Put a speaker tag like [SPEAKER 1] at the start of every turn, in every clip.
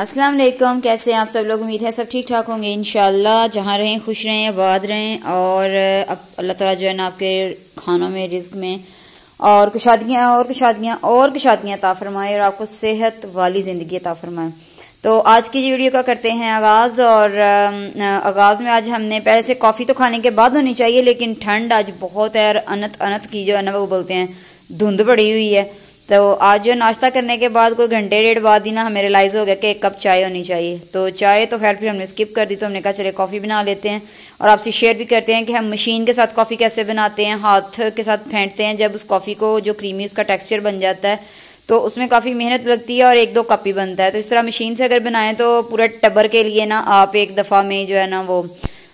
[SPEAKER 1] अस्सलाम वालेकुम। कैसे हैं आप सब लोग? उम्मीद है सब ठीक ठाक होंगे इंशाल्लाह। जहाँ रहें खुश रहें, आबाद रहें और अब अल्लाह ताला जो है ना आपके खानों में, रिज्क में और कुशादगियाँ अता फरमाए और आपको सेहत वाली ज़िंदगी अता फरमाए। तो आज की वीडियो का करते हैं आगाज़। और आगाज़ में आज हमने पहले से कॉफ़ी तो खाने के बाद होनी चाहिए, लेकिन ठंड आज बहुत है और अनत की जो है ना वो बोलते हैं धुंध पड़ी हुई है। तो आज जो नाश्ता करने के बाद कोई घंटे डेढ़ बाद ही ना हमें रियलाइज़ हो गया कि एक कप चाय होनी चाहिए। तो चाय तो खैर फिर हमने स्किप कर दी, तो हमने कहा चले कॉफ़ी बना लेते हैं और आपसे शेयर भी करते हैं कि हम मशीन के साथ कॉफ़ी कैसे बनाते हैं, हाथ के साथ फेंटते हैं। जब उस कॉफ़ी को जो क्रीमी उसका टेक्सचर बन जाता है तो उसमें काफ़ी मेहनत लगती है और एक दो कप ही बनता है। तो इस तरह मशीन से अगर बनाएं तो पूरे टब्बर के लिए ना आप एक दफ़ा में जो है ना वो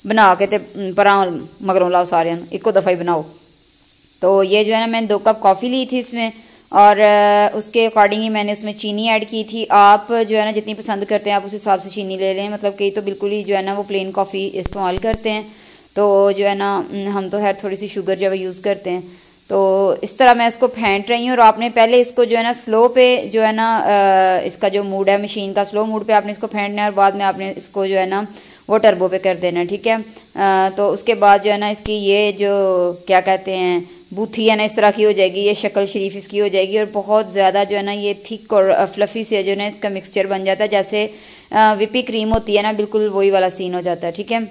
[SPEAKER 1] बना के परा मगरों लाओ सारे इको दफ़ा ही बनाओ। तो ये जो है ना मैंने 2 कप कॉफ़ी ली थी इसमें और उसके अकॉर्डिंग ही मैंने उसमें चीनी ऐड की थी। आप जो है ना जितनी पसंद करते हैं आप उस हिसाब से चीनी ले लें। मतलब कई तो बिल्कुल ही जो है ना वो प्लेन कॉफ़ी इस्तेमाल करते हैं, तो जो है ना हम तो खैर थोड़ी सी शुगर जो है यूज़ करते हैं। तो इस तरह मैं इसको फेंट रही हूँ और आपने पहले इसको जो है ना स्लो पे जो है ना इसका जो मूड है मशीन का, स्लो मूड पे आपने इसको फेंटना है और बाद में आपने इसको जो है ना वो टर्बो पे कर देना है, ठीक है। तो उसके बाद जो है ना इसकी ये जो क्या कहते हैं बूथी है ना इस तरह की हो जाएगी, ये शक्ल शरीफ इसकी हो जाएगी और बहुत ज़्यादा जो है ना ये थिक और फ्लफ़ी से जो है ना इसका मिक्सचर बन जाता है। जैसे विपी क्रीम होती है ना, बिल्कुल वही वाला सीन हो जाता है, ठीक है।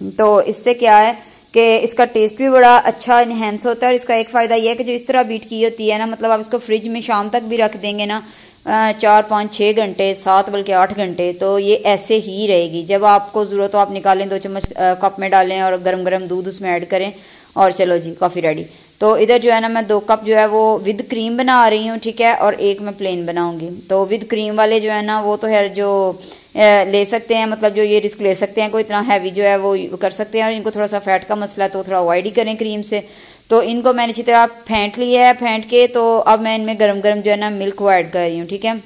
[SPEAKER 1] तो इससे क्या है कि इसका टेस्ट भी बड़ा अच्छा इन्हेंस होता है और इसका एक फ़ायदा यह है कि जो इस तरह बीट की होती है ना, मतलब आप इसको फ्रिज में शाम तक भी रख देंगे ना 4 5 6 घंटे 7 बल्कि 8 घंटे, तो ये ऐसे ही रहेगी। जब आपको ज़रूरत हो आप निकालें, 2 चम्मच कप में डालें और गरम गरम दूध उसमें ऐड करें और चलो जी कॉफ़ी रेडी। तो इधर जो है ना मैं 2 कप जो है वो विद क्रीम बना रही हूँ, ठीक है, और एक मैं प्लेन बनाऊंगी। तो विद क्रीम वाले जो है ना वो तो है जो ले सकते हैं, मतलब जो ये रिस्क ले सकते हैं, कोई इतना हैवी जो है वो कर सकते हैं और इनको थोड़ा सा फैट का मसला है तो थोड़ा अवॉइड ही करें क्रीम से। तो इनको मैंने अच्छी तरह फेंट लिया है, फेंट के तो अब मैं इनमें गरम गरम जो है ना मिल्क को ऐड कर रही हूँ, ठीक है।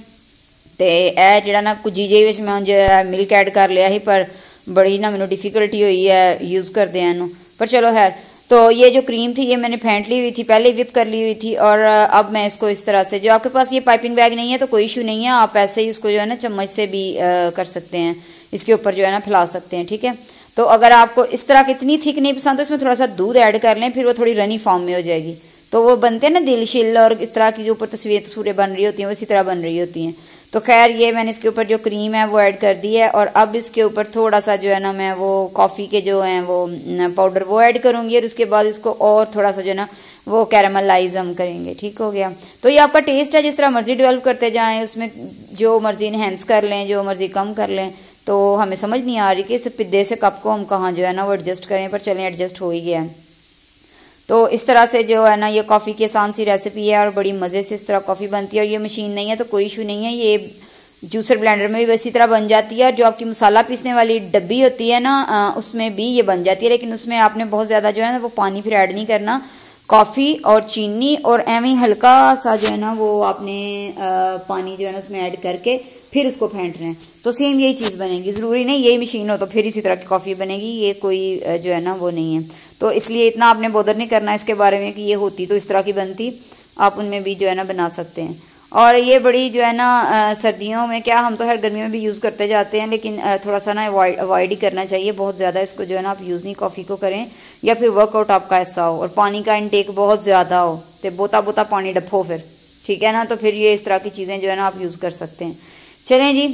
[SPEAKER 1] तो यह जो ना कुछ चीज़ें मैं जो है मिल्क ऐड कर लिया ही, पर बड़ी ना मैंने डिफ़िकल्टी हुई है यूज़ करते हैं, पर चलो खैर। तो ये जो क्रीम थी ये मैंने फेंट ली हुई थी, पहले विप कर ली हुई थी और अब मैं इसको इस तरह से, जो आपके पास ये पाइपिंग बैग नहीं है तो कोई इशू नहीं है, आप ऐसे ही उसको जो है ना चम्मच से भी कर सकते हैं, इसके ऊपर जो है ना फैला सकते हैं, ठीक है। तो अगर आपको इस तरह की इतनी थिक नहीं पसंद तो इसमें थोड़ा सा दूध ऐड कर लें, फिर वो थोड़ी रनी फॉर्म में हो जाएगी। तो वो बनते हैं ना दिल शिल और इस तरह की जो ऊपर तस्वीरें बन रही होती हैं वो इसी तरह बन रही होती हैं। तो खैर ये मैंने इसके ऊपर जो क्रीम है वो ऐड कर दी है और अब इसके ऊपर थोड़ा सा जो है ना मैं वो कॉफ़ी के जो हैं वो पाउडर वो ऐड करूँगी और उसके बाद इसको और थोड़ा सा जो है ना वो कैरामलाइज हम करेंगे, ठीक हो गया। तो ये आपका टेस्ट है, जिस तरह मर्जी डेवलप करते जाएँ, उसमें जो मर्जी इन्हेंस कर लें, जो मर्जी कम कर लें। तो हमें समझ नहीं आ रही कि इस पिद्दे से कप को हम कहाँ जो है ना वो एडजस्ट करें, पर चलें एडजस्ट हो ही गया है। तो इस तरह से जो है ना ये कॉफ़ी की आसान सी रेसिपी है और बड़ी मज़े से इस तरह कॉफ़ी बनती है। और ये मशीन नहीं है तो कोई इशू नहीं है, ये जूसर ब्लेंडर में भी वैसी तरह बन जाती है और जो आपकी मसाला पीसने वाली डब्बी होती है ना उसमें भी ये बन जाती है, लेकिन उसमें आपने बहुत ज़्यादा जो है ना वो पानी फिर ऐड नहीं करना। कॉफ़ी और चीनी और एवं हल्का सा जो है ना वो आपने पानी जो है ना उसमें ऐड करके फिर उसको फेंट रहे हैं, तो सेम यही चीज़ बनेगी। ज़रूरी नहीं यही मशीन हो तो फिर इसी तरह की कॉफ़ी बनेगी, ये कोई जो है ना वो नहीं है। तो इसलिए इतना आपने बोदर नहीं करना इसके बारे में कि ये होती तो इस तरह की बनती, आप उनमें भी जो है ना बना सकते हैं। और ये बड़ी जो है ना सर्दियों में क्या, हम तो हर गर्मियों में भी यूज़ करते जाते हैं, लेकिन थोड़ा सा ना अवॉइड ही करना चाहिए बहुत ज़्यादा इसको जो है ना आप यूज़ नहीं कॉफ़ी को करें, या फिर वर्कआउट आपका ऐसा हो और पानी का इनटेक बहुत ज़्यादा हो तो बोता पानी डफो फिर, ठीक है ना। तो फिर ये इस तरह की चीज़ें जो है ना आप यूज़ कर सकते हैं। चलें जी,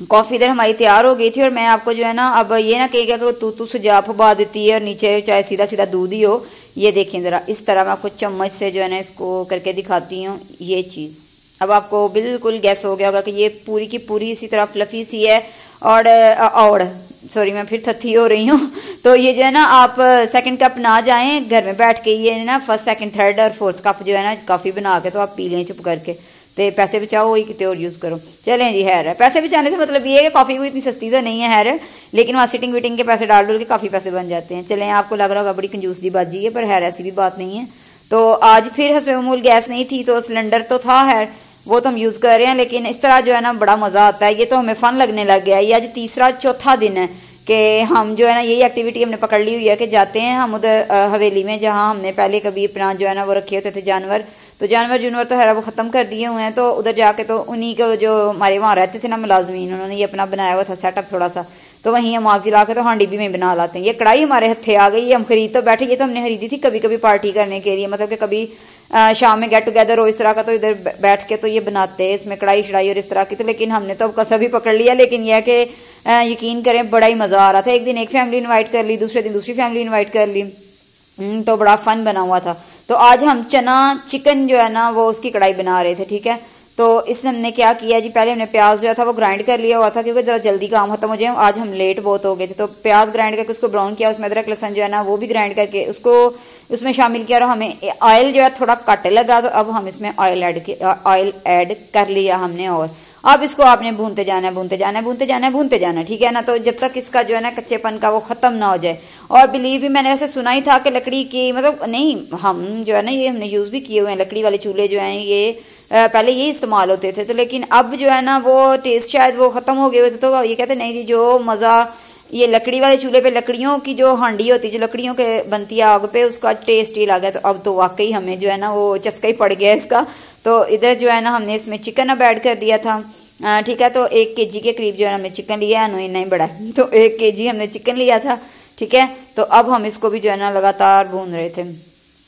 [SPEAKER 1] कॉफ़ी इधर हमारी तैयार हो गई थी और मैं आपको जो है ना अब ये ना कहेगा कि तू सजा फबा देती है और नीचे चाहे सीधा सीधा दूध ही हो। ये देखें ज़रा, इस तरह मैं आपको चम्मच से जो है ना इसको करके दिखाती हूँ ये चीज़। अब आपको बिल्कुल गैस हो गया होगा कि ये पूरी की पूरी इसी तरह फ्लफ़ी सी है और सॉरी मैं फिर थथी हो रही हूँ। तो ये जो है ना आप सेकंड कप ना जाएं, घर में बैठ के ये ना फर्स्ट सेकंड थर्ड और फोर्थ कप जो है ना कॉफ़ी बना के तो आप पी लें चुप करके, तो पैसे बचाओ वही कितने और यूज़ करो। चलें जी, हैर पैसे बचाने से मतलब ये है कि कॉफ़ी कोई इतनी सस्ती तो नहीं है हैर, लेकिन वहाँ सिटिंग विटिंग के पैसे डाल के काफ़ी पैसे बन जाते हैं। चलें, आपको लग रहा होगा बड़ी कंजूस दी बाजी है, पर हैर ऐसी भी बात नहीं है। तो आज फिर हस्बे मामूल गैस नहीं थी तो सिलेंडर तो था हैर, वो तो हम यूज़ कर रहे हैं, लेकिन इस तरह जो है ना बड़ा मज़ा आता है। ये तो हमें फ़न लगने लग गया है। ये आज तीसरा चौथा दिन है कि हम जो है ना यही एक्टिविटी हमने पकड़ ली हुई है कि जाते हैं हम उधर हवेली में, जहाँ हमने पहले कभी अपना जो है ना वो रखे होते थे जानवर, तो जानवर तो है वो ख़त्म कर दिए हुए हैं। तो उधर जाके तो उन्हीं को जो हमारे वहाँ रहते थे ना मुलाजमीन, उन्होंने ये अपना बनाया हुआ था सेटअप थोड़ा सा, तो वहीं हम आग जला के तो हांडी भी में बना लाते हैं। ये कढ़ाई हमारे हथे आ गई, ये हम खरीद तो बैठे, ये तो हमने खरीदी थी कभी कभी पार्टी करने के लिए, मतलब कि कभी शाम में गेट टुगेदर हो इस तरह का, तो इधर बैठ के तो ये बनाते हैं इसमें कढ़ाई शढ़ाई और इस तरह की। तो लेकिन हमने तो अब कसा भी पकड़ लिया, लेकिन यह कि यकीन करें बड़ा ही मज़ा आ रहा था। एक दिन एक फैमिली इन्वाइट कर ली, दूसरे दिन दूसरी फैमिली इन्वाइट कर ली, तो बड़ा फन बना हुआ था। तो आज हम चना चिकन जो है ना वो उसकी कढ़ाई बना रहे थे, ठीक है। तो इसमें हमने क्या किया जी, पहले हमने प्याज जो था वो ग्राइंड कर लिया हुआ था, क्योंकि ज़रा जल्दी काम खत्म हो जाए, आज हम लेट बहुत हो गए थे। तो प्याज ग्राइंड करके उसको ब्राउन किया, उसमें अदरक लहसुन जो है ना वो भी ग्राइंड करके उसको उसमें शामिल किया, और हमें ऑयल जो है थोड़ा कट लगा, तो अब हम इसमें ऑयल ऐड कर लिया हमने। और अब इसको आपने भूनते जाना है, भूनते जाना है, भूनते जाना है, भूनते जाना है, ठीक है ना। तो जब तक इसका जो है ना कच्चेपन का वो ख़त्म ना हो जाए। और बिलीव भी मैंने ऐसे सुना ही था कि लकड़ी की, मतलब नहीं, हम जो है ना ये हमने यूज़ भी किए हुए हैं, लकड़ी वाले चूल्हे जो हैं ये पहले ये इस्तेमाल होते थे। तो लेकिन अब जो है ना वो टेस्ट शायद वो ख़त्म हो गए हुए थे, तो ये कहते नहीं जी जो मज़ा ये लकड़ी वाले चूल्हे पे लकड़ियों की जो हांडी होती है, जो लकड़ियों के बनती है आग पे, उसका टेस्ट ही अलग है। तो अब तो वाकई हमें जो है ना वो चस्का ही पड़ गया इसका। तो इधर जो है ना हमने इसमें चिकन अब ऐड कर दिया था, ठीक है। तो 1 kg के करीब जो है हमने चिकन लिया है, नहीं बड़ा, तो 1 kg हमने चिकन लिया था, ठीक है। तो अब हम इसको भी जो है ना लगातार भून रहे थे।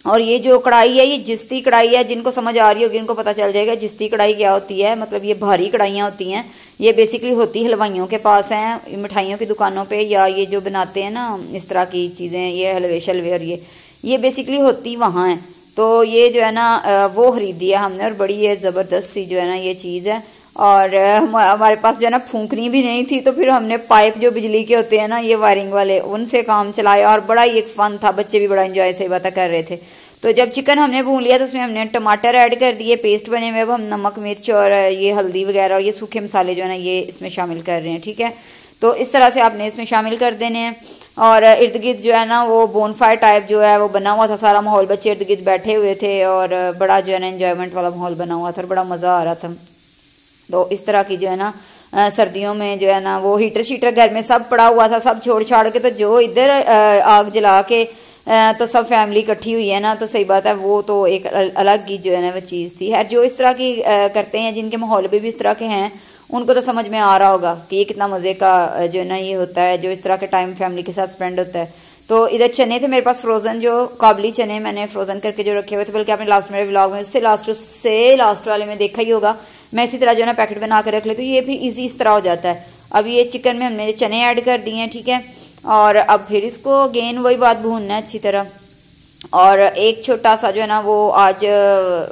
[SPEAKER 1] और ये जो कढ़ाई है ये जिस्ती कढ़ाई है, जिनको समझ आ रही होगी उनको पता चल जाएगा जिस्ती कढ़ाई क्या होती है। मतलब ये भारी कढ़ाइयाँ होती हैं, ये बेसिकली होती हलवाइयों के पास हैं, मिठाइयों की दुकानों पे, या ये जो बनाते हैं ना इस तरह की चीज़ें, ये हलवे शलवे, और ये बेसिकली होती वहाँ हैं। तो ये जो है ना वो ख़रीदी है हमने, और बड़ी ये ज़बरदस्त सी जो है ना ये चीज़ है। और हमारे पास जो है ना फूंकनी भी नहीं थी, तो फिर हमने पाइप जो बिजली के होते हैं ना ये वायरिंग वाले, उनसे काम चलाया, और बड़ा ही एक फ़न था, बच्चे भी बड़ा इंजॉय से बातें कर रहे थे। तो जब चिकन हमने भून लिया तो उसमें हमने टमाटर ऐड कर दिए पेस्ट बने हुए, अब हम नमक मिर्च और ये हल्दी वगैरह और ये सूखे मसाले जो है ना ये इसमें शामिल कर रहे हैं, ठीक है। तो इस तरह से आपने इसमें शामिल कर देने हैं। और इर्द गिर्द जो है ना वो बोनफायर टाइप जो है वो बना हुआ था सारा माहौल, बच्चे इर्द गिर्द बैठे हुए थे, और बड़ा जो है ना इन्जॉयमेंट वाला माहौल बना हुआ था, और बड़ा मज़ा आ रहा था। तो इस तरह की जो है ना सर्दियों में जो है ना वो हीटर शीटर घर में सब पड़ा हुआ था, सब छोड़ छाड़ के, तो जो इधर आग जला के तो सब फैमिली इकट्ठी हुई है ना, तो सही बात है, वो तो एक अलग ही जो है ना वो चीज़ थी। है जो इस तरह की करते हैं, जिनके माहौल पे भी इस तरह के हैं, उनको तो समझ में आ रहा होगा कि ये कितना मज़े का जो है ना ये होता है, जो इस तरह के टाइम फैमिली के साथ स्पेंड होता है। तो इधर चने थे मेरे पास फ्रोज़न, जो काबली चने मैंने फ्रोज़न करके जो रखे हुए थे, बल्कि आपने लास्ट मेरे व्लॉग में उससे लास्ट वाले में देखा ही होगा, मैं इसी तरह जो है ना पैकेट बना कर रख लेती हूँ, ये फिर ईजी इस तरह हो जाता है। अब ये चिकन में हमने चने ऐड कर दिए हैं, ठीक है। और अब फिर इसको अगेन वही बात भूनना है अच्छी तरह। और एक छोटा सा जो है ना वो आज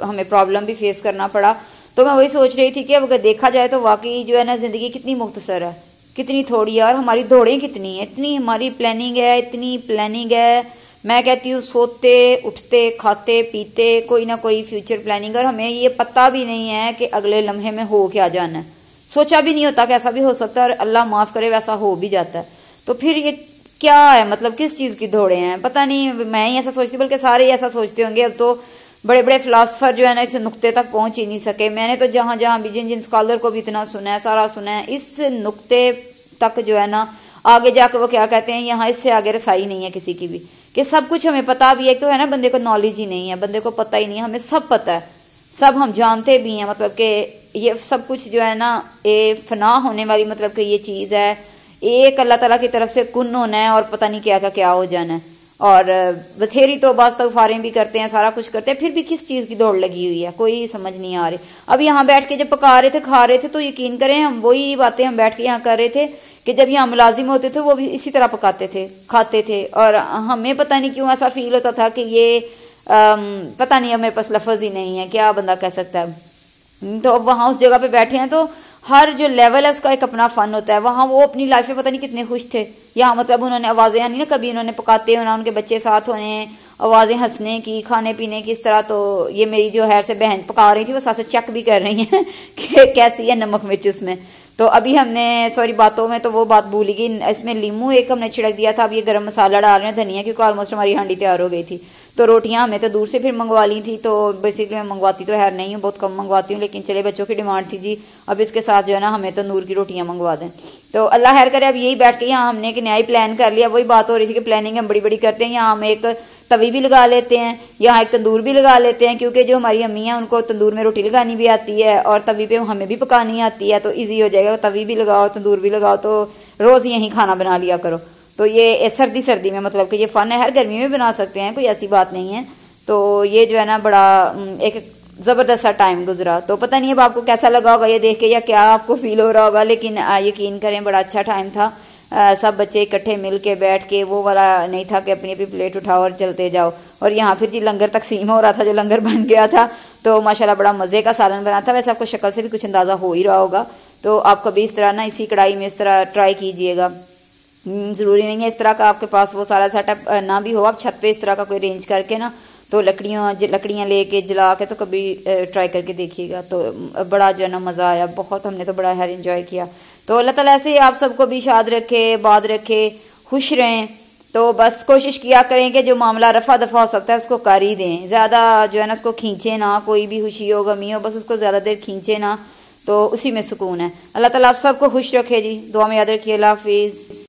[SPEAKER 1] हमें प्रॉब्लम भी फेस करना पड़ा, तो मैं वही सोच रही थी कि अब अगर देखा जाए तो वाकई जो है ना ज़िंदगी कितनी मुख्तसर है, कितनी थोड़ी है, और हमारी दौड़ें कितनी है, इतनी हमारी प्लानिंग है, इतनी प्लानिंग है। मैं कहती हूँ सोते उठते खाते पीते कोई ना कोई फ्यूचर प्लानिंग, और हमें ये पता भी नहीं है कि अगले लम्हे में हो क्या जाना है, सोचा भी नहीं होता कि ऐसा भी हो सकता है, और अल्लाह माफ़ करे वैसा हो भी जाता है। तो फिर ये क्या है, मतलब किस चीज़ की दौड़े हैं, पता नहीं। मैं ही ऐसा सोचती, बल्कि सारे ही ऐसा सोचते होंगे। अब तो बड़े बड़े फ़िलासफ़र जो है ना इस नुक्ते तक पहुंच ही नहीं सके। मैंने तो जहाँ जहाँ भी जिन जिन स्कॉलर को भी इतना सुना है, सारा सुना है, इस नुक्ते तक जो है ना आगे जाकर वो क्या कहते हैं, यहाँ इससे आगे रसाई नहीं है किसी की भी, कि सब कुछ हमें पता भी है। तो है ना बंदे को नॉलेज ही नहीं है, बंदे को पता ही नहीं है, हमें सब पता है, सब हम जानते भी हैं, मतलब कि ये सब कुछ जो है ना ये फना होने वाली, मतलब कि ये चीज़ है, एक अल्लाह ताला की तरफ से कुन होना है, और पता नहीं क्या का क्या हो जाना है। और बथेरी तो इस्तग़फ़ारें भी करते हैं, सारा कुछ करते हैं, फिर भी किस चीज़ की दौड़ लगी हुई है, कोई समझ नहीं आ रही। अब यहाँ बैठ के जब पका रहे थे खा रहे थे, तो यकीन करें हम वही बातें हम बैठ के यहाँ कर रहे थे कि जब यहाँ मुलाजिम होते थे वो भी इसी तरह पकाते थे खाते थे। और हमें पता नहीं क्यों ऐसा फील होता था कि ये पता नहीं है, मेरे पास लफ्ज़ ही नहीं है, क्या बंदा कह सकता है। तो अब वहाँ उस जगह पे बैठे हैं, तो हर जो लेवल है उसका एक अपना फ़न होता है। वहाँ वो अपनी लाइफ में पता नहीं कितने खुश थे। यहाँ मतलब उन्होंने आवाज़ें आनी ना, कभी उन्होंने पकाते होना, उनके बच्चे साथ होने, आवाज़ें हंसने की, खाने पीने की, इस तरह। तो ये मेरी जो हैर से बहन पका रही थी, वो साथ से चेक भी कर रही हैं कि कैसी है नमक मिर्च उसमें। तो अभी हमने सॉरी बातों में तो वो बात भूल गई, इसमें लीमू एक हमने छिड़क दिया था। अब ये गरम मसाला डाल रहे हैं, धनिया, क्योंकि ऑलमोस्ट हमारी हांडी तैयार हो गई थी। तो रोटियां हमें तो दूर से फिर मंगवा ली थी। तो बेसिकली मैं मंगवाती तो है नहीं हूँ, बहुत कम मंगवाती हूँ, लेकिन चले बच्चों की डिमांड थी जी, अब इसके साथ जो है ना हमें तंदूर की रोटियां मंगवा दें। तो अल्लाह खैर करे, अब यही बैठ के यहाँ हमने एक नया ही प्लान कर लिया। वही बात हो रही थी कि प्लानिंग हम बड़ी बड़ी करते हैं, यहाँ हम एक तवी भी लगा लेते हैं, यहाँ एक तंदूर भी लगा लेते हैं, क्योंकि जो हमारी अम्मी हैं उनको तंदूर में रोटी लगानी भी आती है और तवी पे हमें भी पकानी आती है, तो ईजी हो जाएगा, तवी भी लगाओ तंदूर भी लगाओ, तो रोज़ यहीं खाना बना लिया करो। तो ये सर्दी में मतलब कि ये फ़न है, हर गर्मी में बना सकते हैं, कोई ऐसी बात नहीं है। तो ये जो है ना बड़ा एक ज़बरदस्त सा टाइम गुजरा। तो पता नहीं अब आपको कैसा लगा होगा ये देख के, या क्या आपको फील हो रहा होगा, लेकिन यकीन करें बड़ा अच्छा टाइम था। सब बच्चे इकट्ठे मिल के बैठ के, वो वाला नहीं था कि अपनी अपनी प्लेट उठाओ और चलते जाओ। और यहाँ फिर जी लंगर तकसीम हो रहा था, जो लंगर बन गया था, तो माशाल्लाह बड़ा मज़े का सालन बना था। वैसे आपको शक्ल से भी कुछ अंदाज़ा हो ही रहा होगा। तो आप कभी इस तरह ना इसी कढ़ाई में इस तरह ट्राई कीजिएगा। ज़रूरी नहीं है इस तरह का आपके पास वो सारा सेटअप ना भी हो, आप छत पे इस तरह का कोई अरेंज करके ना, तो लकड़ियाँ लेके जला के तो कभी ट्राई करके देखिएगा। तो बड़ा जो है ना मज़ा आया, बहुत हमने तो बड़ा है एंजॉय किया। तो अल्लाह ताला ऐसे ही आप सबको भी शाद रखे, बाद रखे, खुश रहें। तो बस कोशिश किया करें कि जो मामला रफ़ा दफ़ा हो सकता है उसको कर ही दें, ज़्यादा जो है ना उसको खींचे ना, कोई भी खुशी हो गमी हो बस उसको ज़्यादा देर खींचे ना, तो उसी में सुकून है। अल्लाह ताला आप सबको खुश रखे जी, दुआ में याद रखिए। अल्लाह हाफिज़।